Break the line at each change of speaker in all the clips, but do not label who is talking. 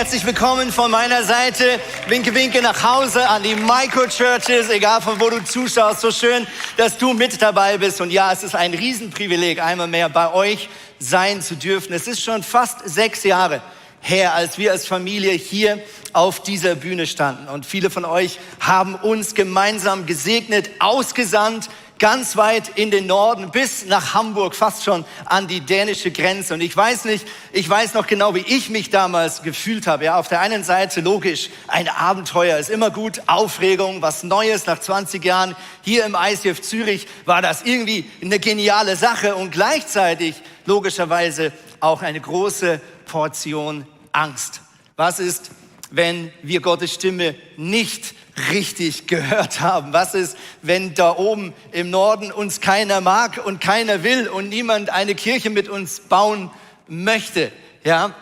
Herzlich willkommen von meiner Seite. Winke, winke nach Hause an die Microchurches, egal von wo du zuschaust. So schön, dass du mit dabei bist. Und ja, es ist ein Riesenprivileg, einmal mehr bei euch sein zu dürfen. Es ist schon fast 6 Jahre her, als wir als Familie hier auf dieser Bühne standen. Und viele von euch haben uns gemeinsam gesegnet, ausgesandt, ganz weit in den Norden bis nach Hamburg, fast schon an die dänische Grenze. Und ich weiß noch genau, wie ich mich damals gefühlt habe. Ja, auf der einen Seite logisch, ein Abenteuer ist immer gut, Aufregung, was Neues nach 20 Jahren. Hier im ICF Zürich war das irgendwie eine geniale Sache und gleichzeitig logischerweise auch eine große Portion Angst. Was ist, wenn wir Gottes Stimme nicht richtig gehört haben? Was ist, wenn da oben im Norden uns keiner mag und keiner will und niemand eine Kirche mit uns bauen möchte? Ja?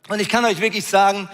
Und ich kann euch wirklich sagen,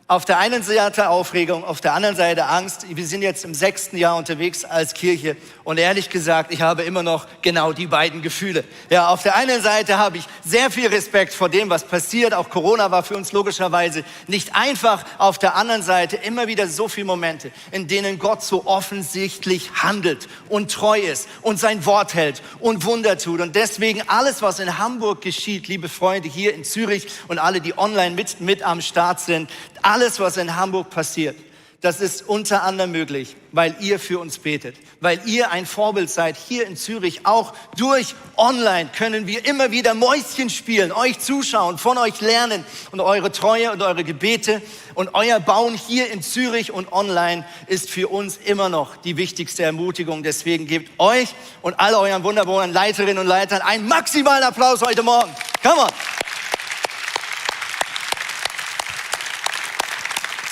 auf der einen Seite Aufregung, auf der anderen Seite Angst. Wir sind jetzt im 6. Jahr unterwegs als Kirche und ehrlich gesagt, ich habe immer noch genau die beiden Gefühle. Ja, auf der einen Seite habe ich sehr viel Respekt vor dem, was passiert. Auch Corona war für uns logischerweise nicht einfach. Auf der anderen Seite immer wieder so viele Momente, in denen Gott so offensichtlich handelt und treu ist und sein Wort hält und Wunder tut. Und deswegen alles, was in Hamburg geschieht, liebe Freunde hier in Zürich und alle, die online mit am Start sind, alles, was in Hamburg passiert, das ist unter anderem möglich, weil ihr für uns betet, weil ihr ein Vorbild seid. Hier in Zürich, auch durch online können wir immer wieder Mäuschen spielen, euch zuschauen, von euch lernen und eure Treue und eure Gebete und euer Bauen hier in Zürich und online ist für uns immer noch die wichtigste Ermutigung. Deswegen gebt euch und all euren wunderbaren Leiterinnen und Leitern einen maximalen Applaus heute Morgen. Come on!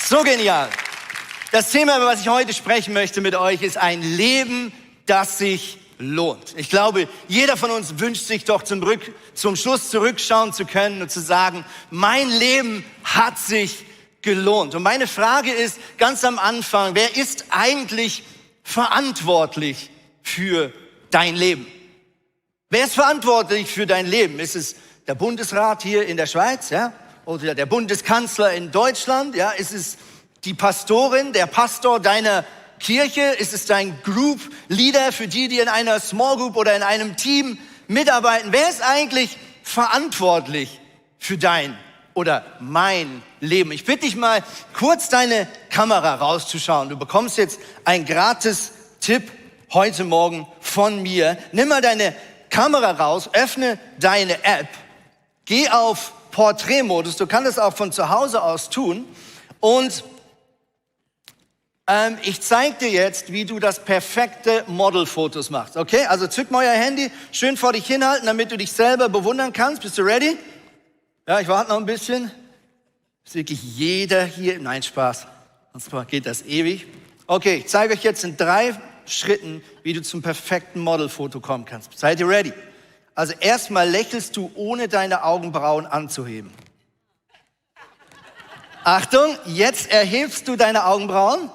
So genial. Das Thema, über was ich heute sprechen möchte mit euch, ist ein Leben, das sich lohnt. Ich glaube, jeder von uns wünscht sich doch zum Schluss zurückschauen zu können und zu sagen, mein Leben hat sich gelohnt. Und meine Frage ist ganz am Anfang, wer ist eigentlich verantwortlich für dein Leben? Wer ist verantwortlich für dein Leben? Ist es der Bundesrat hier in der Schweiz, ja? Oder der Bundeskanzler in Deutschland, ja? Ist es die Pastorin, der Pastor deiner Kirche? Ist es dein Group Leader für die in einer Small Group oder in einem Team mitarbeiten? Wer ist eigentlich verantwortlich für dein oder mein Leben? Ich bitte dich mal, kurz deine Kamera rauszuschauen. Du bekommst jetzt einen gratis Tipp heute Morgen von mir. Nimm mal deine Kamera raus, öffne deine App, geh auf Porträtmodus, du kannst es auch von zu Hause aus tun und ich zeige dir jetzt, wie du das perfekte Modelfotos machst, okay? Also zück mal euer Handy, schön vor dich hinhalten, damit du dich selber bewundern kannst. Bist du ready? Ja, ich warte noch ein bisschen. Ist wirklich jeder hier, nein, Spaß, sonst geht das ewig. Okay, ich zeige euch jetzt in 3 Schritten, wie du zum perfekten Modelfoto kommen kannst. Seid ihr ready? Also erstmal lächelst du, ohne deine Augenbrauen anzuheben. Achtung, jetzt erhebst du deine Augenbrauen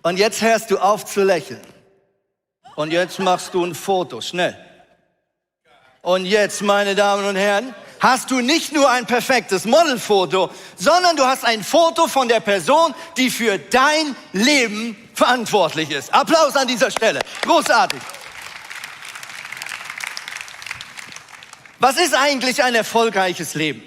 und jetzt hörst du auf zu lächeln. Und jetzt machst du ein Foto, schnell. Und jetzt, meine Damen und Herren, hast du nicht nur ein perfektes Modelfoto, sondern du hast ein Foto von der Person, die für dein Leben verantwortlich ist. Applaus an dieser Stelle. Großartig. Was ist eigentlich ein erfolgreiches Leben?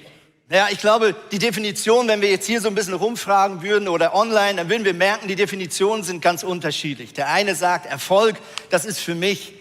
Ja, ich glaube, die Definition, wenn wir jetzt hier so ein bisschen rumfragen würden oder online, dann würden wir merken, die Definitionen sind ganz unterschiedlich. Der eine sagt, Erfolg, das ist für mich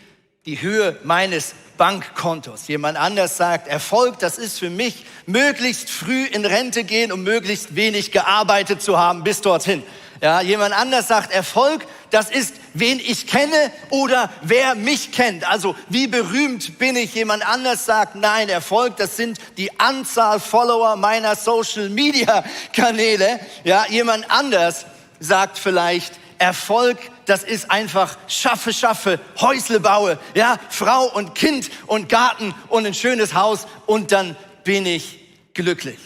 die Höhe meines Bankkontos. Jemand anders sagt, Erfolg, das ist für mich möglichst früh in Rente gehen und möglichst wenig gearbeitet zu haben bis dorthin. Ja, jemand anders sagt, Erfolg, das ist, wen ich kenne oder wer mich kennt. Also wie berühmt bin ich? Jemand anders sagt, nein, Erfolg, das sind die Anzahl Follower meiner Social-Media-Kanäle. Ja, jemand anders sagt vielleicht, Erfolg, das ist einfach schaffe, Häusle baue, ja, Frau und Kind und Garten und ein schönes Haus und dann bin ich glücklich.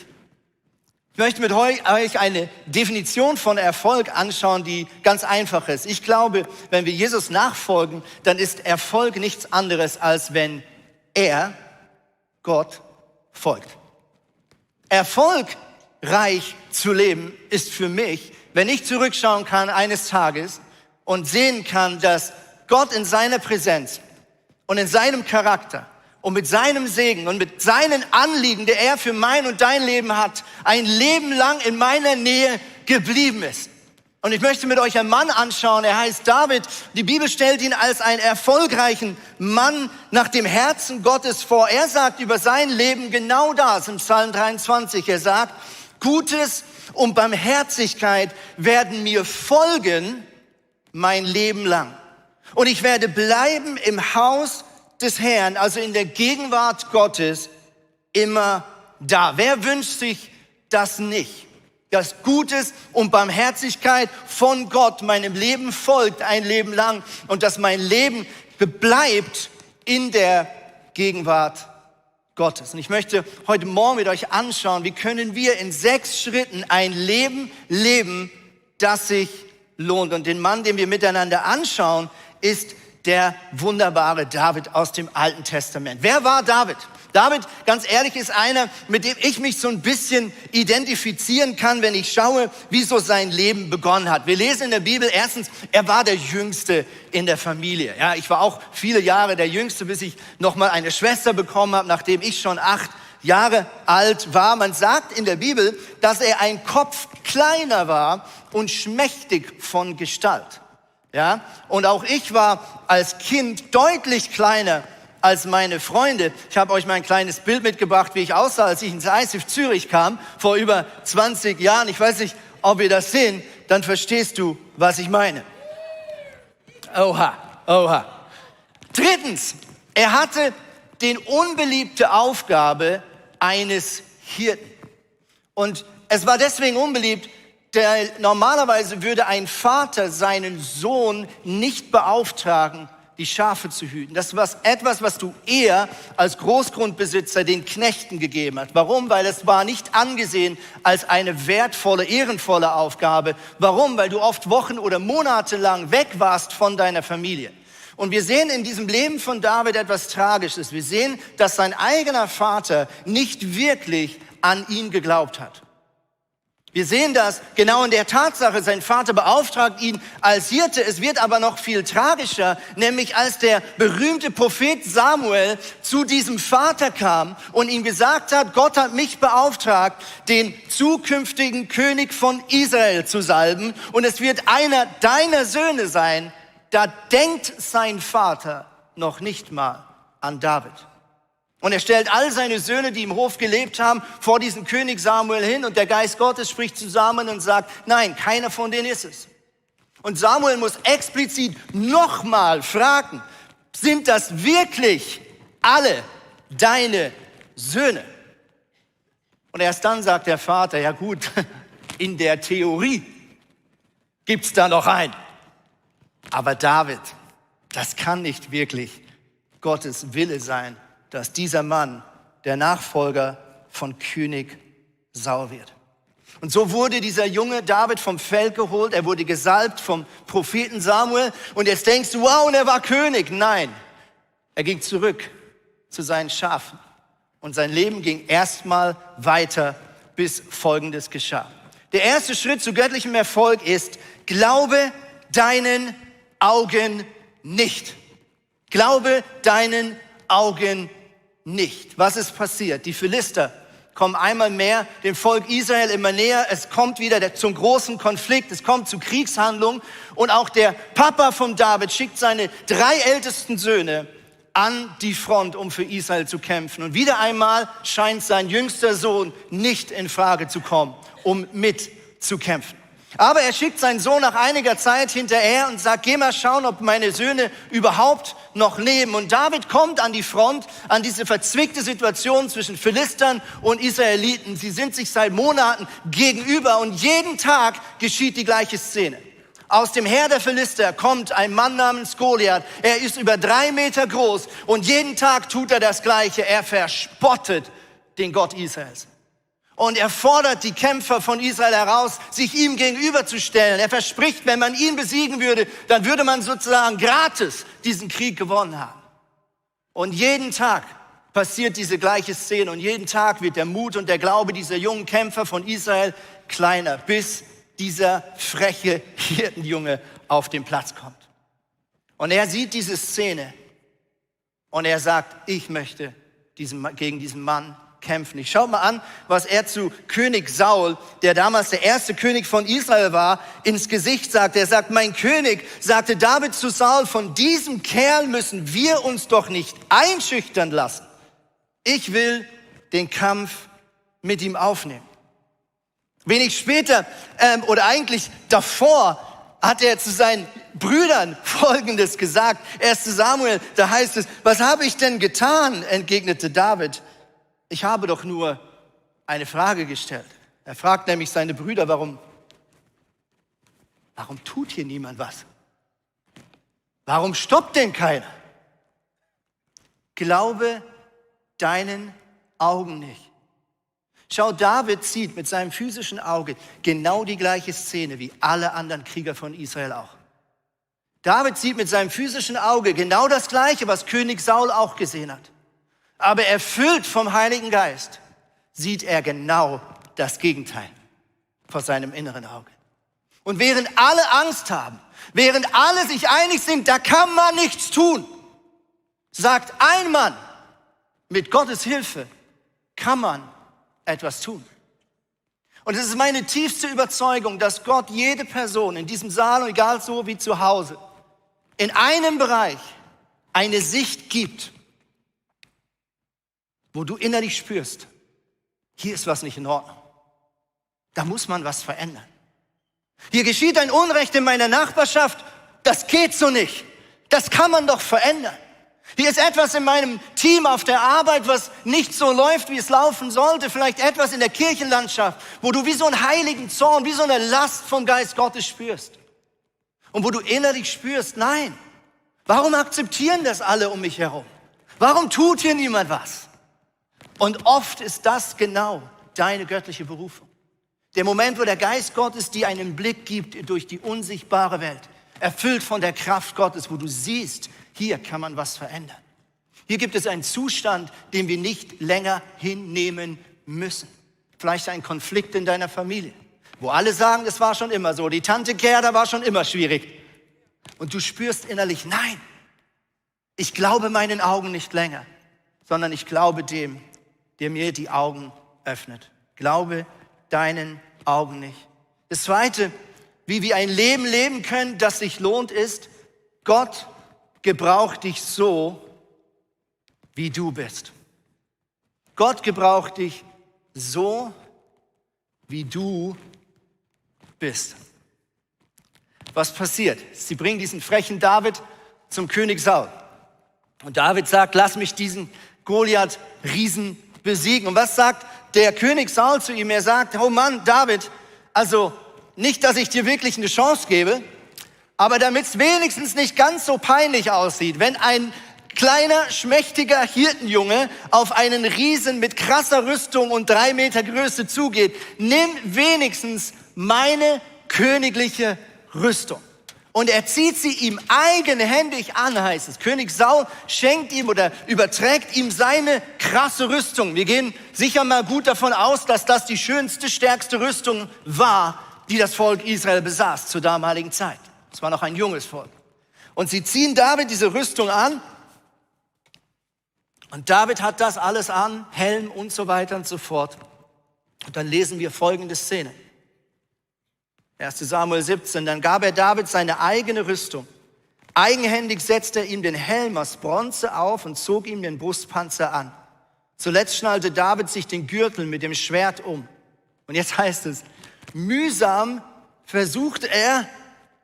Ich möchte mit euch eine Definition von Erfolg anschauen, die ganz einfach ist. Ich glaube, wenn wir Jesus nachfolgen, dann ist Erfolg nichts anderes, als wenn er Gott folgt. Erfolg reich zu leben ist für mich, wenn ich zurückschauen kann eines Tages und sehen kann, dass Gott in seiner Präsenz und in seinem Charakter und mit seinem Segen und mit seinen Anliegen, die er für mein und dein Leben hat, ein Leben lang in meiner Nähe geblieben ist. Und ich möchte mit euch einen Mann anschauen, er heißt David. Die Bibel stellt ihn als einen erfolgreichen Mann nach dem Herzen Gottes vor. Er sagt über sein Leben genau das im Psalm 23. Er sagt, Gutes und Barmherzigkeit werden mir folgen mein Leben lang. Und ich werde bleiben im Haus des Herrn, also in der Gegenwart Gottes, immer da. Wer wünscht sich das nicht? Dass Gutes und Barmherzigkeit von Gott meinem Leben folgt ein Leben lang und dass mein Leben bleibt in der Gegenwart Gottes. Und ich möchte heute Morgen mit euch anschauen, wie können wir in 6 Schritten ein Leben leben, das sich lohnt. Und den Mann, den wir miteinander anschauen, ist der wunderbare David aus dem Alten Testament. Wer war David? David, ganz ehrlich, ist einer, mit dem ich mich so ein bisschen identifizieren kann, wenn ich schaue, wie so sein Leben begonnen hat. Wir lesen in der Bibel, erstens, er war der Jüngste in der Familie. Ja, ich war auch viele Jahre der Jüngste, bis ich nochmal eine Schwester bekommen habe, nachdem ich schon 8 Jahre alt war. Man sagt in der Bibel, dass er ein Kopf kleiner war und schmächtig von Gestalt. Ja, und auch ich war als Kind deutlich kleiner als meine Freunde. Ich habe euch mal ein kleines Bild mitgebracht, wie ich aussah, als ich ins ISIF Zürich kam, vor über 20 Jahren. Ich weiß nicht, ob ihr das sehen, dann verstehst du, was ich meine. Oha, oha. Drittens, er hatte die unbeliebte Aufgabe eines Hirten. Und es war deswegen unbeliebt, denn normalerweise würde ein Vater seinen Sohn nicht beauftragen, die Schafe zu hüten. Das war etwas, was du eher als Großgrundbesitzer den Knechten gegeben hast. Warum? Weil es war nicht angesehen als eine wertvolle, ehrenvolle Aufgabe. Warum? Weil du oft Wochen oder Monate lang weg warst von deiner Familie. Und wir sehen in diesem Leben von David etwas Tragisches. Wir sehen, dass sein eigener Vater nicht wirklich an ihn geglaubt hat. Wir sehen das genau in der Tatsache, sein Vater beauftragt ihn als Hirte. Es wird aber noch viel tragischer, nämlich als der berühmte Prophet Samuel zu diesem Vater kam und ihm gesagt hat, Gott hat mich beauftragt, den zukünftigen König von Israel zu salben und es wird einer deiner Söhne sein. Da denkt sein Vater noch nicht mal an David. Und er stellt all seine Söhne, die im Hof gelebt haben, vor diesen König Samuel hin. Und der Geist Gottes spricht zusammen und sagt, nein, keiner von denen ist es. Und Samuel muss explizit nochmal fragen, sind das wirklich alle deine Söhne? Und erst dann sagt der Vater, ja gut, in der Theorie gibt's da noch einen. Aber David, das kann nicht wirklich Gottes Wille sein, dass dieser Mann der Nachfolger von König Saul wird. Und so wurde dieser junge David vom Feld geholt, er wurde gesalbt vom Propheten Samuel und jetzt denkst du, wow, und er war König. Nein, er ging zurück zu seinen Schafen und sein Leben ging erstmal weiter, bis Folgendes geschah. Der erste Schritt zu göttlichem Erfolg ist, glaube deinen Augen nicht. Glaube deinen Augen nicht. Was ist passiert? Die Philister kommen einmal mehr dem Volk Israel immer näher. Es kommt wieder zum großen Konflikt. Es kommt zu Kriegshandlungen. Und auch der Papa von David schickt seine 3 ältesten Söhne an die Front, um für Israel zu kämpfen. Und wieder einmal scheint sein jüngster Sohn nicht in Frage zu kommen, um mitzukämpfen. Aber er schickt seinen Sohn nach einiger Zeit hinterher und sagt, geh mal schauen, ob meine Söhne überhaupt noch leben. Und David kommt an die Front, an diese verzwickte Situation zwischen Philistern und Israeliten. Sie sind sich seit Monaten gegenüber und jeden Tag geschieht die gleiche Szene. Aus dem Heer der Philister kommt ein Mann namens Goliath. Er ist über 3 Meter groß und jeden Tag tut er das Gleiche. Er verspottet den Gott Israels. Und er fordert die Kämpfer von Israel heraus, sich ihm gegenüberzustellen. Er verspricht, wenn man ihn besiegen würde, dann würde man sozusagen gratis diesen Krieg gewonnen haben. Und jeden Tag passiert diese gleiche Szene und jeden Tag wird der Mut und der Glaube dieser jungen Kämpfer von Israel kleiner, bis dieser freche Hirtenjunge auf den Platz kommt. Und er sieht diese Szene und er sagt, ich möchte gegen diesen Mann kämpfen. Ich schau mal an, was er zu König Saul, der damals der erste König von Israel war, ins Gesicht sagt. Er sagt, mein König, sagte David zu Saul, von diesem Kerl müssen wir uns doch nicht einschüchtern lassen. Ich will den Kampf mit ihm aufnehmen. Wenig später, oder eigentlich davor, hat er zu seinen Brüdern Folgendes gesagt. 1. Samuel, da heißt es, was habe ich denn getan, entgegnete David. Ich habe doch nur eine Frage gestellt. Er fragt nämlich seine Brüder, warum tut hier niemand was? Warum stoppt denn keiner? Glaube deinen Augen nicht. Schau, David sieht mit seinem physischen Auge genau die gleiche Szene wie alle anderen Krieger von Israel auch. David sieht mit seinem physischen Auge genau das Gleiche, was König Saul auch gesehen hat. Aber erfüllt vom Heiligen Geist sieht er genau das Gegenteil vor seinem inneren Auge. Und während alle Angst haben, während alle sich einig sind, da kann man nichts tun, sagt ein Mann, mit Gottes Hilfe kann man etwas tun. Und es ist meine tiefste Überzeugung, dass Gott jede Person in diesem Saal, egal so wie zu Hause, in einem Bereich eine Sicht gibt, wo du innerlich spürst, hier ist was nicht in Ordnung. Da muss man was verändern. Hier geschieht ein Unrecht in meiner Nachbarschaft, das geht so nicht. Das kann man doch verändern. Hier ist etwas in meinem Team auf der Arbeit, was nicht so läuft, wie es laufen sollte. Vielleicht etwas in der Kirchenlandschaft, wo du wie so einen heiligen Zorn, wie so eine Last vom Geist Gottes spürst. Und wo du innerlich spürst, nein, warum akzeptieren das alle um mich herum? Warum tut hier niemand was? Und oft ist das genau deine göttliche Berufung. Der Moment, wo der Geist Gottes dir einen Blick gibt durch die unsichtbare Welt, erfüllt von der Kraft Gottes, wo du siehst, hier kann man was verändern. Hier gibt es einen Zustand, den wir nicht länger hinnehmen müssen. Vielleicht ein Konflikt in deiner Familie, wo alle sagen, das war schon immer so. Die Tante Gerda war schon immer schwierig. Und du spürst innerlich, nein, ich glaube meinen Augen nicht länger, sondern ich glaube dem, der mir die Augen öffnet. Glaube deinen Augen nicht. Das Zweite, wie wir ein Leben leben können, das sich lohnt, ist, Gott gebraucht dich so, wie du bist. Gott gebraucht dich so, wie du bist. Was passiert? Sie bringen diesen frechen David zum König Saul. Und David sagt, lass mich diesen Goliath-Riesen besiegen. Und was sagt der König Saul zu ihm? Er sagt, oh Mann, David, also nicht, dass ich dir wirklich eine Chance gebe, aber damit es wenigstens nicht ganz so peinlich aussieht, wenn ein kleiner, schmächtiger Hirtenjunge auf einen Riesen mit krasser Rüstung und 3 Meter Größe zugeht, nimm wenigstens meine königliche Rüstung. Und er zieht sie ihm eigenhändig an, heißt es. König Saul schenkt ihm oder überträgt ihm seine krasse Rüstung. Wir gehen sicher mal gut davon aus, dass das die schönste, stärkste Rüstung war, die das Volk Israel besaß zur damaligen Zeit. Es war noch ein junges Volk. Und sie ziehen David diese Rüstung an. Und David hat das alles an, Helm und so weiter und so fort. Und dann lesen wir folgende Szene. 1. Samuel 17, dann gab er David seine eigene Rüstung. Eigenhändig setzte er ihm den Helm aus Bronze auf und zog ihm den Brustpanzer an. Zuletzt schnallte David sich den Gürtel mit dem Schwert um. Und jetzt heißt es, mühsam versuchte er,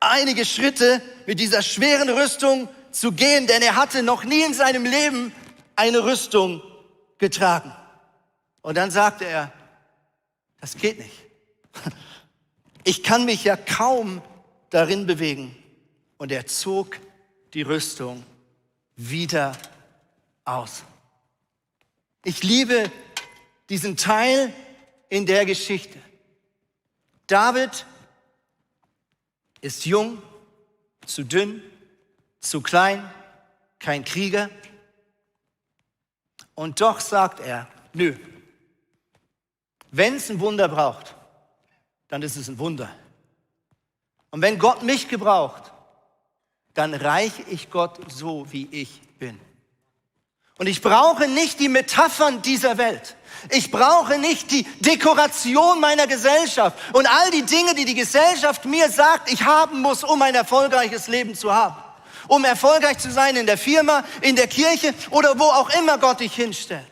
einige Schritte mit dieser schweren Rüstung zu gehen, denn er hatte noch nie in seinem Leben eine Rüstung getragen. Und dann sagte er, das geht nicht. Ich kann mich ja kaum darin bewegen. Und er zog die Rüstung wieder aus. Ich liebe diesen Teil in der Geschichte. David ist jung, zu dünn, zu klein, kein Krieger. Und doch sagt er, nö, wenn es ein Wunder braucht, dann ist es ein Wunder. Und wenn Gott mich gebraucht, dann reiche ich Gott so, wie ich bin. Und ich brauche nicht die Metaphern dieser Welt. Ich brauche nicht die Dekoration meiner Gesellschaft und all die Dinge, die die Gesellschaft mir sagt, ich haben muss, um ein erfolgreiches Leben zu haben. Um erfolgreich zu sein in der Firma, in der Kirche oder wo auch immer Gott dich hinstellt.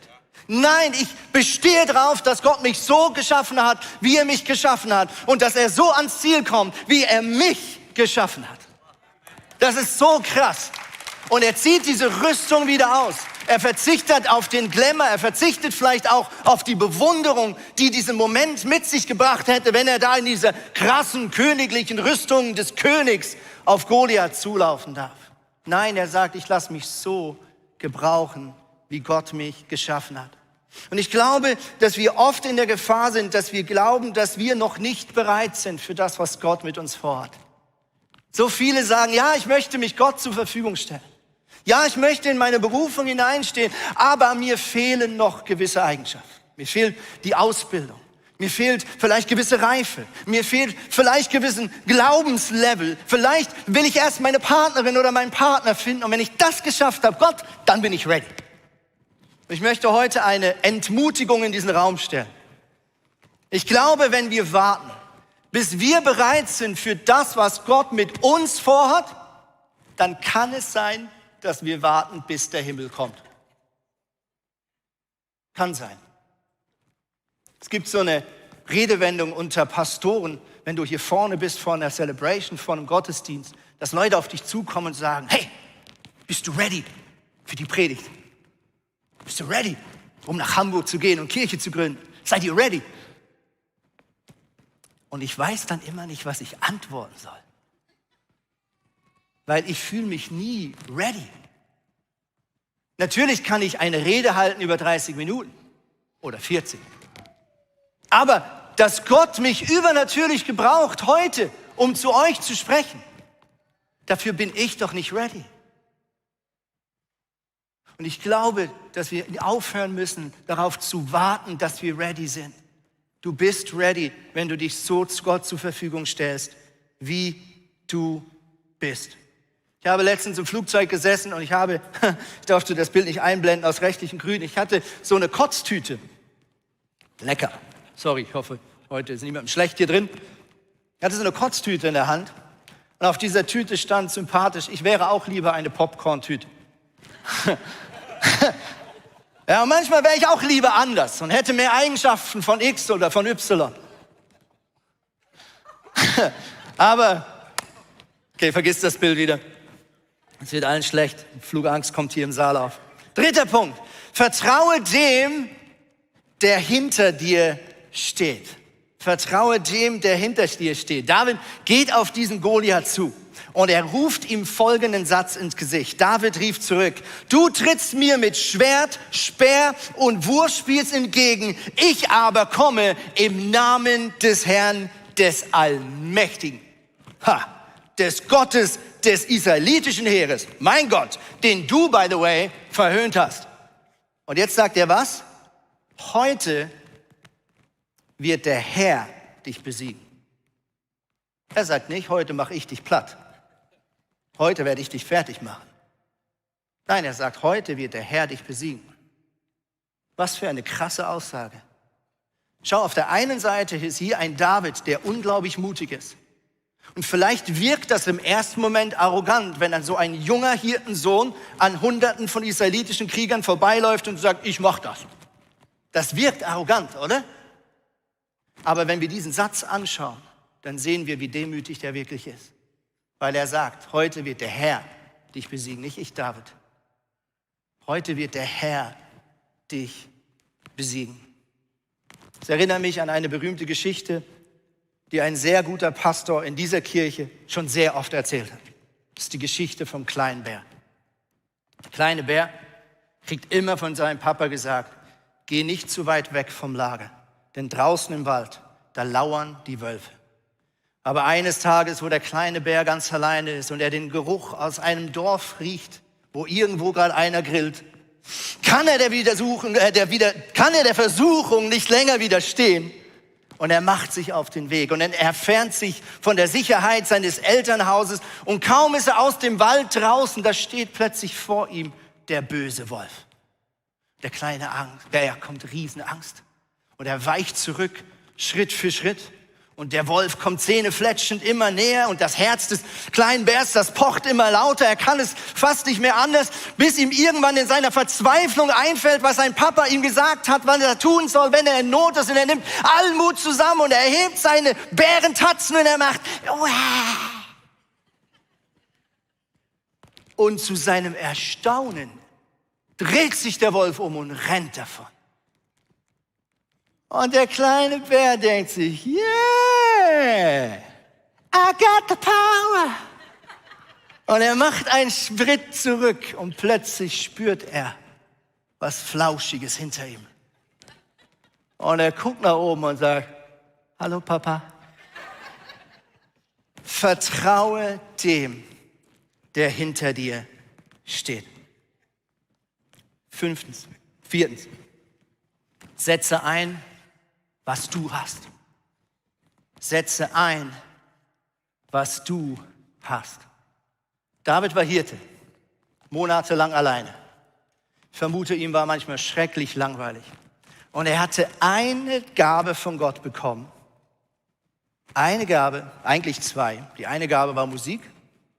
Nein, ich bestehe darauf, dass Gott mich so geschaffen hat, wie er mich geschaffen hat. Und dass er so ans Ziel kommt, wie er mich geschaffen hat. Das ist so krass. Und er zieht diese Rüstung wieder aus. Er verzichtet auf den Glamour, er verzichtet vielleicht auch auf die Bewunderung, die diesen Moment mit sich gebracht hätte, wenn er da in dieser krassen königlichen Rüstung des Königs auf Goliath zulaufen darf. Nein, er sagt, ich lasse mich so gebrauchen, wie Gott mich geschaffen hat. Und ich glaube, dass wir oft in der Gefahr sind, dass wir glauben, dass wir noch nicht bereit sind für das, was Gott mit uns vorhat. So viele sagen, ja, ich möchte mich Gott zur Verfügung stellen. Ja, ich möchte in meine Berufung hineinstehen, aber mir fehlen noch gewisse Eigenschaften. Mir fehlt die Ausbildung. Mir fehlt vielleicht gewisse Reife. Mir fehlt vielleicht gewissen Glaubenslevel. Vielleicht will ich erst meine Partnerin oder meinen Partner finden. Und wenn ich das geschafft habe, Gott, dann bin ich ready. Ich möchte heute eine Entmutigung in diesen Raum stellen. Ich glaube, wenn wir warten, bis wir bereit sind für das, was Gott mit uns vorhat, dann kann es sein, dass wir warten, bis der Himmel kommt. Kann sein. Es gibt so eine Redewendung unter Pastoren, wenn du hier vorne bist vor einer Celebration, vor einem Gottesdienst, dass Leute auf dich zukommen und sagen, hey, bist du ready für die Predigt? Bist du ready, um nach Hamburg zu gehen und Kirche zu gründen? Seid ihr ready? Und ich weiß dann immer nicht, was ich antworten soll. Weil ich fühle mich nie ready. Natürlich kann ich eine Rede halten über 30 Minuten oder 40. Aber dass Gott mich übernatürlich gebraucht heute, um zu euch zu sprechen, dafür bin ich doch nicht ready. Und ich glaube, dass wir aufhören müssen, darauf zu warten, dass wir ready sind. Du bist ready, wenn du dich so Gott zur Verfügung stellst, wie du bist. Ich habe letztens im Flugzeug gesessen und ich durfte das Bild nicht einblenden aus rechtlichen Gründen. Ich hatte so eine Kotztüte. Lecker. Sorry, ich hoffe, heute ist niemandem schlecht hier drin. Ich hatte so eine Kotztüte in der Hand und auf dieser Tüte stand sympathisch, ich wäre auch lieber eine Popcorn-Tüte. Ja, und manchmal wäre ich auch lieber anders und hätte mehr Eigenschaften von X oder von Y. Aber, okay, vergiss das Bild wieder. Es wird allen schlecht. Flugangst kommt hier im Saal auf. 3. Punkt. Vertraue dem, der hinter dir steht. Vertraue dem, der hinter dir steht. David geht auf diesen Goliath zu und er ruft ihm folgenden Satz ins Gesicht. David rief zurück, du trittst mir mit Schwert, Speer und Wurfspieß entgegen. Ich aber komme im Namen des Herrn, des Allmächtigen. Des Gottes des israelitischen Heeres, mein Gott, den du, by the way, verhöhnt hast. Und jetzt sagt er was? Heute wird der Herr dich besiegen. Er sagt nicht, heute mache ich dich platt. Heute werde ich dich fertig machen. Nein, er sagt, heute wird der Herr dich besiegen. Was für eine krasse Aussage. Schau, auf der einen Seite ist hier ein David, der unglaublich mutig ist. Und vielleicht wirkt das im ersten Moment arrogant, wenn dann so ein junger Hirtensohn an Hunderten von israelitischen Kriegern vorbeiläuft und sagt, ich mach das. Das wirkt arrogant, oder? Aber wenn wir diesen Satz anschauen, dann sehen wir, wie demütig der wirklich ist. Weil er sagt, heute wird der Herr dich besiegen, nicht ich, David. Heute wird der Herr dich besiegen. Es erinnert mich an eine berühmte Geschichte, die ein sehr guter Pastor in dieser Kirche schon sehr oft erzählt hat. Das ist die Geschichte vom kleinen Bär. Der kleine Bär kriegt immer von seinem Papa gesagt, geh nicht zu weit weg vom Lager, denn draußen im Wald, da lauern die Wölfe. Aber eines Tages, wo der kleine Bär ganz alleine ist und er den Geruch aus einem Dorf riecht, wo irgendwo gerade einer grillt, Kann er der Versuchung nicht länger widerstehen? Und er macht sich auf den Weg und er entfernt sich von der Sicherheit seines Elternhauses und kaum ist er aus dem Wald draußen, da steht plötzlich vor ihm der böse Wolf. Der kleine Bär kommt Riesenangst und er weicht zurück, Schritt für Schritt. Und der Wolf kommt zähnefletschend immer näher und das Herz des kleinen Bärs, das pocht immer lauter. Er kann es fast nicht mehr anders, bis ihm irgendwann in seiner Verzweiflung einfällt, was sein Papa ihm gesagt hat, was er tun soll, wenn er in Not ist. Und er nimmt allen Mut zusammen und er hebt seine Bärentatzen und er macht Uah! Und zu seinem Erstaunen dreht sich der Wolf um und rennt davon. Und der kleine Bär denkt sich, yeah, I got the power. Und er macht einen Schritt zurück und plötzlich spürt er was Flauschiges hinter ihm. Und er guckt nach oben und sagt, hallo Papa. Vertraue dem, der hinter dir steht. Viertens, setze ein, was du hast. Setze ein, was du hast. David war Hirte, monatelang alleine. Ich vermute, ihm war manchmal schrecklich langweilig. Und er hatte eine Gabe von Gott bekommen. Eine Gabe, eigentlich zwei. Die eine Gabe war Musik,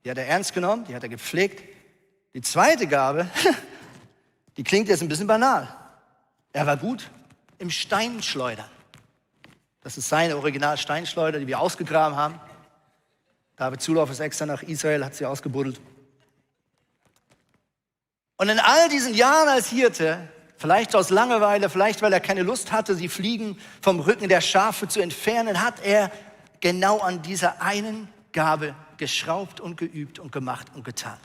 die hat er ernst genommen, die hat er gepflegt. Die zweite Gabe, die klingt jetzt ein bisschen banal. Er war gut im Steinschleudern. Das ist seine Original-Steinschleuder, die wir ausgegraben haben. David Zulauf ist extra nach Israel, hat sie ausgebuddelt. Und in all diesen Jahren als Hirte, vielleicht aus Langeweile, vielleicht weil er keine Lust hatte, die Fliegen vom Rücken der Schafe zu entfernen, hat er genau an dieser einen Gabe geschraubt und geübt und gemacht und getan.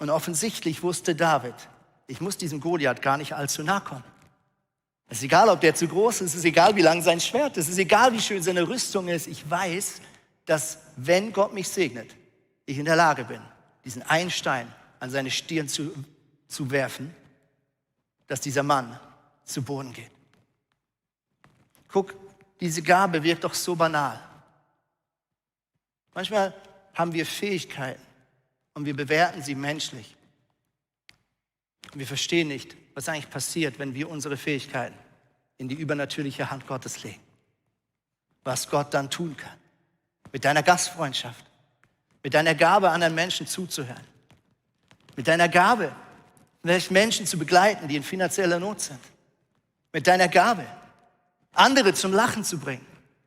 Und offensichtlich wusste David, ich muss diesem Goliath gar nicht allzu nahe kommen. Es ist egal, ob der zu groß ist, es ist egal, wie lang sein Schwert ist, es ist egal, wie schön seine Rüstung ist. Ich weiß, dass wenn Gott mich segnet, ich in der Lage bin, diesen einen Stein an seine Stirn zu werfen, dass dieser Mann zu Boden geht. Guck, diese Gabe wirkt doch so banal. Manchmal haben wir Fähigkeiten und wir bewerten sie menschlich. Und wir verstehen nicht, was eigentlich passiert, wenn wir unsere Fähigkeiten in die übernatürliche Hand Gottes legen. Was Gott dann tun kann. Mit deiner Gastfreundschaft, mit deiner Gabe, anderen Menschen zuzuhören. Mit deiner Gabe, vielleicht Menschen zu begleiten, die in finanzieller Not sind. Mit deiner Gabe, andere zum Lachen zu bringen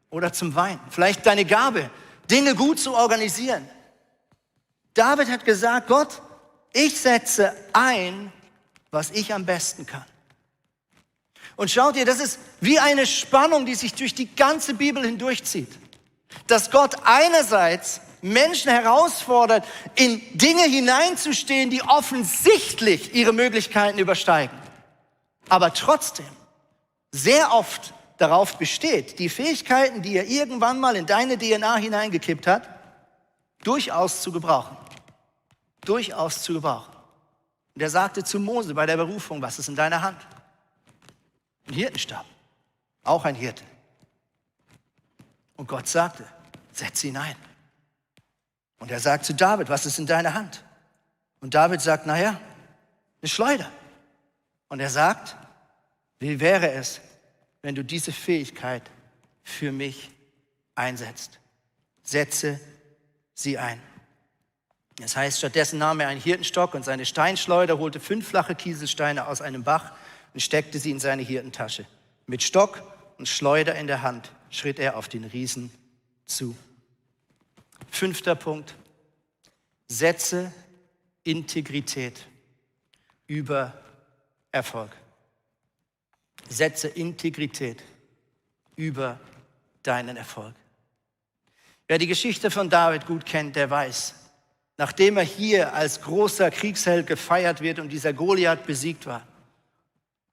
oder zum Weinen. Vielleicht deine Gabe, Dinge gut zu organisieren. David hat gesagt, Gott, ich setze ein, was ich am besten kann. Und schaut ihr, das ist wie eine Spannung, die sich durch die ganze Bibel hindurchzieht. Dass Gott einerseits Menschen herausfordert, in Dinge hineinzustehen, die offensichtlich ihre Möglichkeiten übersteigen. Aber trotzdem sehr oft darauf besteht, die Fähigkeiten, die er irgendwann mal in deine DNA hineingekippt hat, durchaus zu gebrauchen. Durchaus zu gebrauchen. Und er sagte zu Mose bei der Berufung, was ist in deiner Hand? Ein Hirtenstab, auch ein Hirte. Und Gott sagte, setz ihn ein. Und er sagt zu David, was ist in deiner Hand? Und David sagt, naja, eine Schleuder. Und er sagt, wie wäre es, wenn du diese Fähigkeit für mich einsetzt? Setze sie ein. Das heißt, stattdessen nahm er einen Hirtenstock und seine Steinschleuder, holte 5 flache Kieselsteine aus einem Bach und steckte sie in seine Hirtentasche. Mit Stock und Schleuder in der Hand schritt er auf den Riesen zu. 5. Punkt. Setze Integrität über Erfolg. Setze Integrität über deinen Erfolg. Wer die Geschichte von David gut kennt, der weiß, nachdem er hier als großer Kriegsheld gefeiert wird und dieser Goliath besiegt war,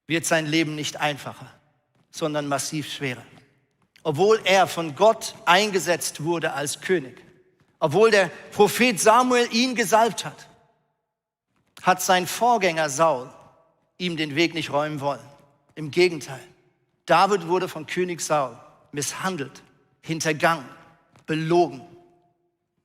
wird sein Leben nicht einfacher, sondern massiv schwerer. Obwohl er von Gott eingesetzt wurde als König, obwohl der Prophet Samuel ihn gesalbt hat, hat sein Vorgänger Saul ihm den Weg nicht räumen wollen. Im Gegenteil, David wurde von König Saul misshandelt, hintergangen, belogen.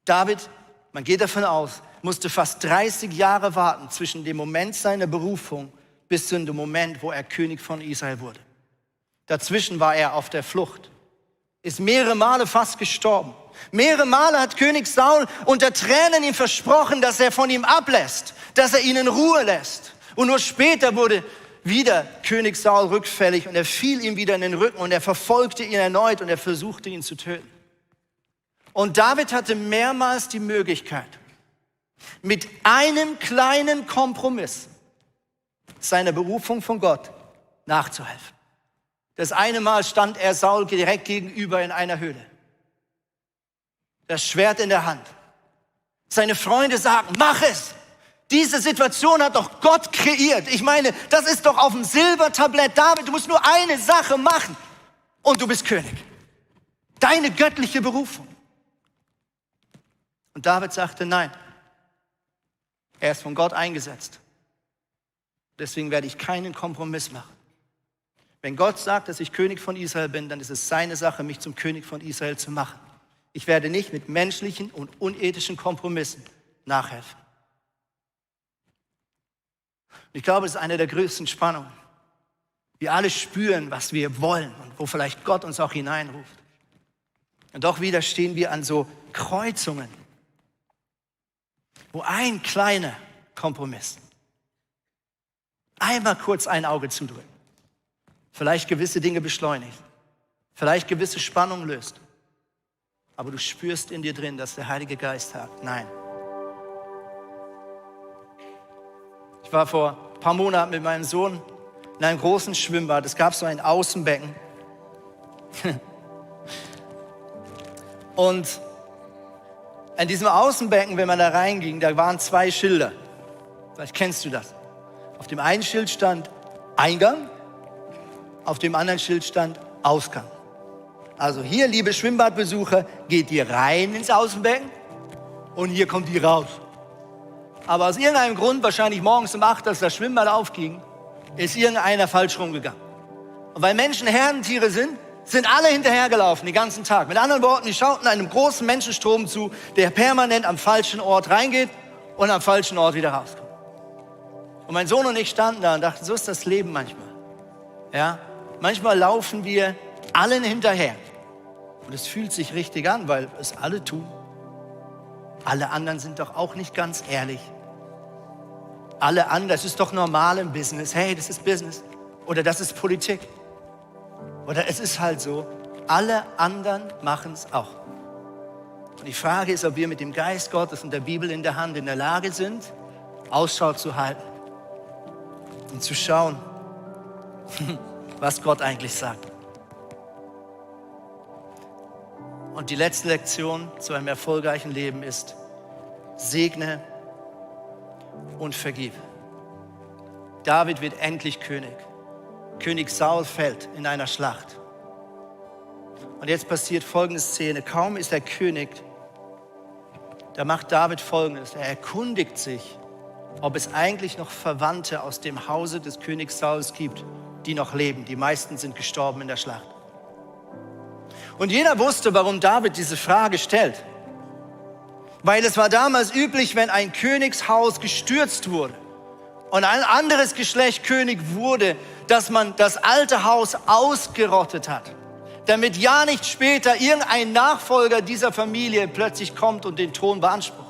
David, man geht davon aus, musste fast 30 Jahre warten zwischen dem Moment seiner Berufung bis zu dem Moment, wo er König von Israel wurde. Dazwischen war er auf der Flucht, ist mehrere Male fast gestorben. Mehrere Male hat König Saul unter Tränen ihm versprochen, dass er von ihm ablässt, dass er ihn in Ruhe lässt. Und nur später wurde wieder König Saul rückfällig und er fiel ihm wieder in den Rücken und er verfolgte ihn erneut und er versuchte ihn zu töten. Und David hatte mehrmals die Möglichkeit, mit einem kleinen Kompromiss seiner Berufung von Gott nachzuhelfen. Das eine Mal stand er Saul direkt gegenüber in einer Höhle. Das Schwert in der Hand. Seine Freunde sagen, mach es. Diese Situation hat doch Gott kreiert. Ich meine, das ist doch auf dem Silbertablett. David, du musst nur eine Sache machen und du bist König. Deine göttliche Berufung. Und David sagte, nein. Er ist von Gott eingesetzt. Deswegen werde ich keinen Kompromiss machen. Wenn Gott sagt, dass ich König von Israel bin, dann ist es seine Sache, mich zum König von Israel zu machen. Ich werde nicht mit menschlichen und unethischen Kompromissen nachhelfen. Und ich glaube, es ist eine der größten Spannungen. Wir alle spüren, was wir wollen und wo vielleicht Gott uns auch hineinruft. Und doch wieder stehen wir an so Kreuzungen, wo ein kleiner Kompromiss, einmal kurz ein Auge zudrücken, vielleicht gewisse Dinge beschleunigt, vielleicht gewisse Spannung löst. Aber du spürst in dir drin, dass der Heilige Geist sagt, nein. Ich war vor ein paar Monaten mit meinem Sohn in einem großen Schwimmbad. Es gab so ein Außenbecken. Und in diesem Außenbecken, wenn man da reinging, da waren 2 Schilder. Vielleicht kennst du das. Auf dem einen Schild stand Eingang, auf dem anderen Schild stand Ausgang. Also hier, liebe Schwimmbadbesucher, geht ihr rein ins Außenbecken und hier kommt ihr raus. Aber aus irgendeinem Grund, wahrscheinlich morgens um 8, als das Schwimmbad aufging, ist irgendeiner falsch rumgegangen. Und weil Menschen Herdentiere sind alle hinterhergelaufen den ganzen Tag. Mit anderen Worten, die schauten einem großen Menschenstrom zu, der permanent am falschen Ort reingeht und am falschen Ort wieder rauskommt. Und mein Sohn und ich standen da und dachten, so ist das Leben manchmal. Ja? Manchmal laufen wir allen hinterher. Und es fühlt sich richtig an, weil es alle tun. Alle anderen sind doch auch nicht ganz ehrlich. Alle anderen, das ist doch normal im Business. Hey, das ist Business. Oder das ist Politik. Oder es ist halt so. Alle anderen machen es auch. Und die Frage ist, ob wir mit dem Geist Gottes und der Bibel in der Hand in der Lage sind, Ausschau zu halten und zu schauen, was Gott eigentlich sagt. Und die letzte Lektion zu einem erfolgreichen Leben ist, segne und vergib. David wird endlich König. König Saul fällt in einer Schlacht. Und jetzt passiert folgende Szene. Kaum ist er König, da macht David Folgendes. Er erkundigt sich, ob es eigentlich noch Verwandte aus dem Hause des Königs Sauls gibt, die noch leben. Die meisten sind gestorben in der Schlacht. Und jeder wusste, warum David diese Frage stellt. Weil es war damals üblich, wenn ein Königshaus gestürzt wurde und ein anderes Geschlecht König wurde, dass man das alte Haus ausgerottet hat, damit ja nicht später irgendein Nachfolger dieser Familie plötzlich kommt und den Thron beansprucht.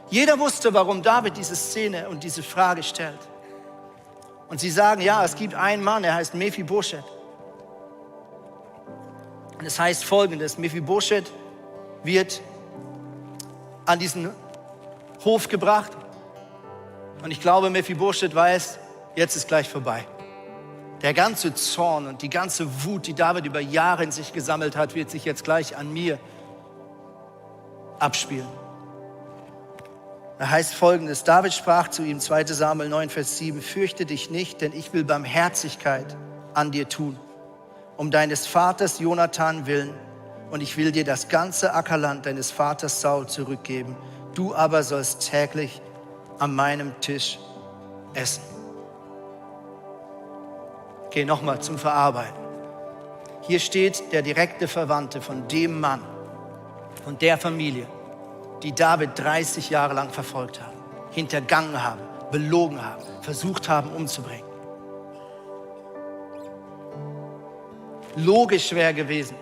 Jeder wusste, warum David diese Szene und diese Frage stellt. Und sie sagen, ja, es gibt einen Mann, er heißt Mephibosheth. Und es heißt Folgendes, Mephibosheth wird an diesen Hof gebracht. Und ich glaube, Mephibosheth weiß, jetzt ist gleich vorbei. Der ganze Zorn und die ganze Wut, die David über Jahre in sich gesammelt hat, wird sich jetzt gleich an mir abspielen. Da heißt Folgendes, David sprach zu ihm, 2 Samuel 9, Vers 7, fürchte dich nicht, denn ich will Barmherzigkeit an dir tun, um deines Vaters Jonathan willen, und ich will dir das ganze Ackerland deines Vaters Saul zurückgeben. Du aber sollst täglich an meinem Tisch essen. Okay, nochmal zum Verarbeiten. Hier steht der direkte Verwandte von dem Mann und der Familie, die David 30 Jahre lang verfolgt haben, hintergangen haben, belogen haben, versucht haben umzubringen. Logisch wäre gewesen,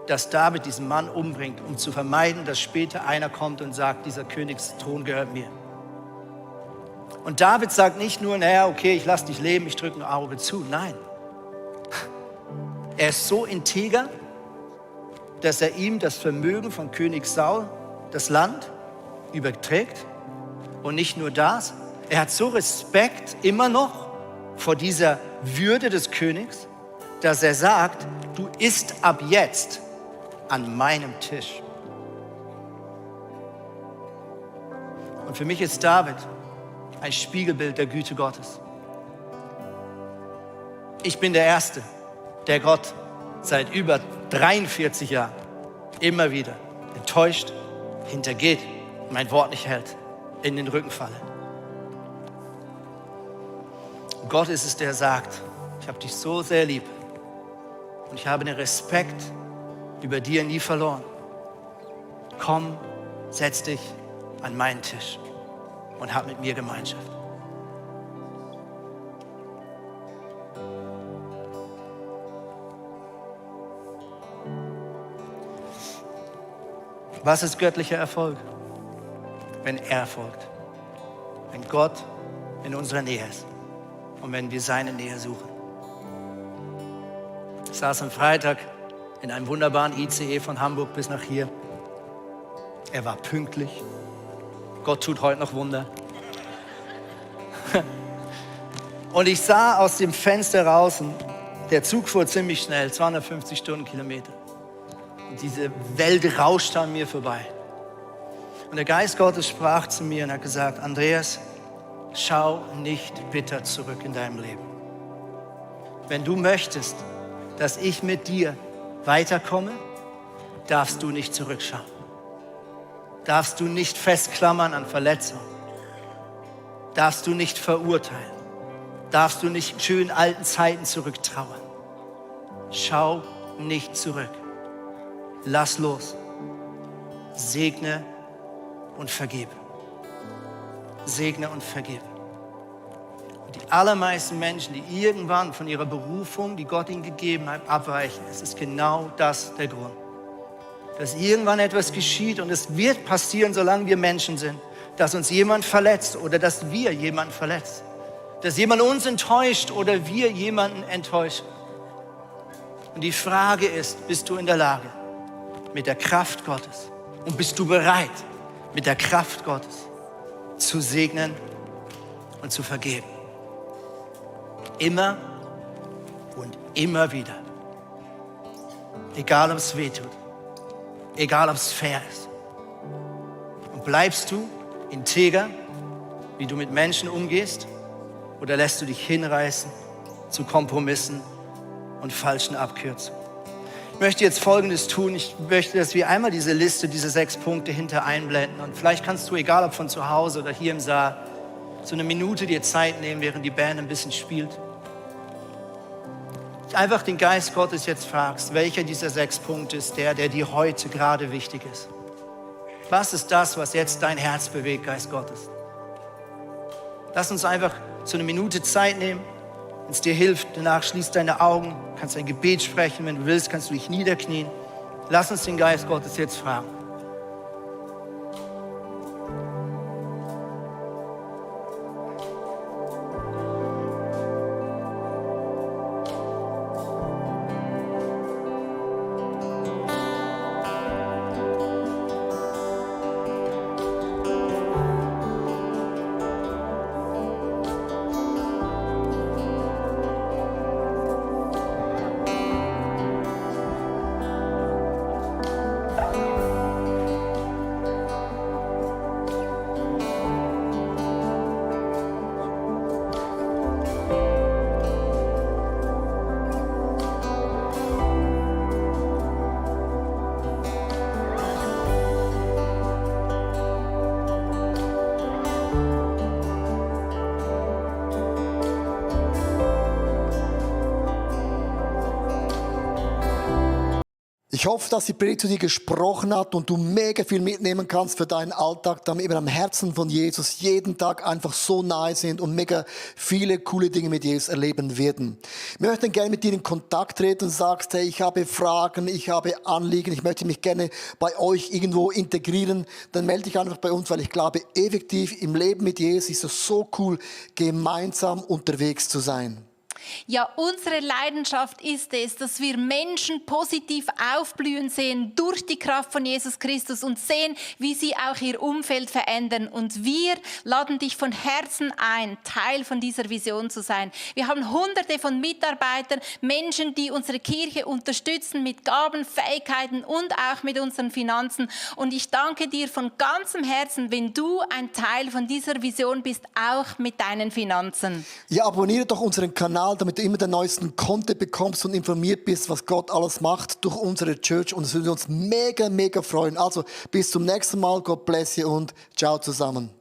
dass David diesen Mann umbringt, um zu vermeiden, dass später einer kommt und sagt, dieser Königsthron gehört mir. Und David sagt nicht nur, naja, okay, ich lasse dich leben, ich drücke ein Auge zu. Nein. Er ist so integer, dass er ihm das Vermögen von König Saul, das Land, überträgt. Und nicht nur das, er hat so Respekt immer noch vor dieser Würde des Königs, dass er sagt, du isst ab jetzt an meinem Tisch. Und für mich ist David ein Spiegelbild der Güte Gottes. Ich bin der Erste, der Gott seit über 43 Jahren immer wieder enttäuscht, hintergeht, mein Wort nicht hält, in den Rücken falle. Gott ist es, der sagt, ich habe dich so sehr lieb und ich habe den Respekt über dir nie verloren. Komm, setz dich an meinen Tisch und hab mit mir Gemeinschaft. Was ist göttlicher Erfolg? Wenn er folgt. Wenn Gott in unserer Nähe ist und wenn wir seine Nähe suchen. Ich saß am Freitag in einem wunderbaren ICE von Hamburg bis nach hier. Er war pünktlich. Gott tut heute noch Wunder. Und ich sah aus dem Fenster raus, und der Zug fuhr ziemlich schnell, 250 Stundenkilometer. Und diese Welt rauschte an mir vorbei. Und der Geist Gottes sprach zu mir und hat gesagt, Andreas, schau nicht bitter zurück in deinem Leben. Wenn du möchtest, dass ich mit dir weiterkomme, darfst du nicht zurückschauen. Darfst du nicht festklammern an Verletzungen. Darfst du nicht verurteilen. Darfst du nicht schön alten Zeiten zurücktrauern. Schau nicht zurück. Lass los. Segne und vergebe. Segne und vergebe. Und die allermeisten Menschen, die irgendwann von ihrer Berufung, die Gott ihnen gegeben hat, abweichen, es ist genau das der Grund. Dass irgendwann etwas geschieht und es wird passieren, solange wir Menschen sind, dass uns jemand verletzt oder dass wir jemanden verletzen. Dass jemand uns enttäuscht oder wir jemanden enttäuschen. Und die Frage ist, bist du in der Lage, mit der Kraft Gottes, und bist du bereit, mit der Kraft Gottes zu segnen und zu vergeben? Immer und immer wieder. Egal, ob es weh tut. Egal, ob es fair ist. Und bleibst du integer, wie du mit Menschen umgehst, oder lässt du dich hinreißen zu Kompromissen und falschen Abkürzungen? Ich möchte jetzt Folgendes tun. Ich möchte, dass wir einmal diese Liste, diese 6 Punkte hinter einblenden. Und vielleicht kannst du, egal ob von zu Hause oder hier im Saal, so eine Minute dir Zeit nehmen, während die Band ein bisschen spielt. Einfach den Geist Gottes jetzt fragst, welcher dieser 6 Punkte ist der dir heute gerade wichtig ist? Was ist das, was jetzt dein Herz bewegt, Geist Gottes? Lass uns einfach so eine Minute Zeit nehmen. Wenn es dir hilft, danach schließ deine Augen, kannst ein Gebet sprechen. Wenn du willst, kannst du dich niederknien. Lass uns den Geist Gottes jetzt fragen.
Ich hoffe, dass die Predigt zu dir gesprochen hat und du mega viel mitnehmen kannst für deinen Alltag, damit wir am Herzen von Jesus jeden Tag einfach so nahe sind und mega viele coole Dinge mit Jesus erleben werden. Wir möchten gerne mit dir in Kontakt treten und sagst, hey, ich habe Fragen, ich habe Anliegen, ich möchte mich gerne bei euch irgendwo integrieren, dann melde dich einfach bei uns, weil ich glaube, effektiv im Leben mit Jesus ist es so cool, gemeinsam unterwegs zu sein.
Ja, unsere Leidenschaft ist es, dass wir Menschen positiv aufblühen sehen durch die Kraft von Jesus Christus und sehen, wie sie auch ihr Umfeld verändern. Und wir laden dich von Herzen ein, Teil von dieser Vision zu sein. Wir haben Hunderte von Mitarbeitern, Menschen, die unsere Kirche unterstützen mit Gaben, Fähigkeiten und auch mit unseren Finanzen. Und ich danke dir von ganzem Herzen, wenn du ein Teil von dieser Vision bist, auch mit deinen Finanzen.
Ja, abonniere doch unseren Kanal, damit du immer den neuesten Content bekommst und informiert bist, was Gott alles macht durch unsere Church. Und es würde uns mega, mega freuen. Also bis zum nächsten Mal. Gott bless you und ciao zusammen.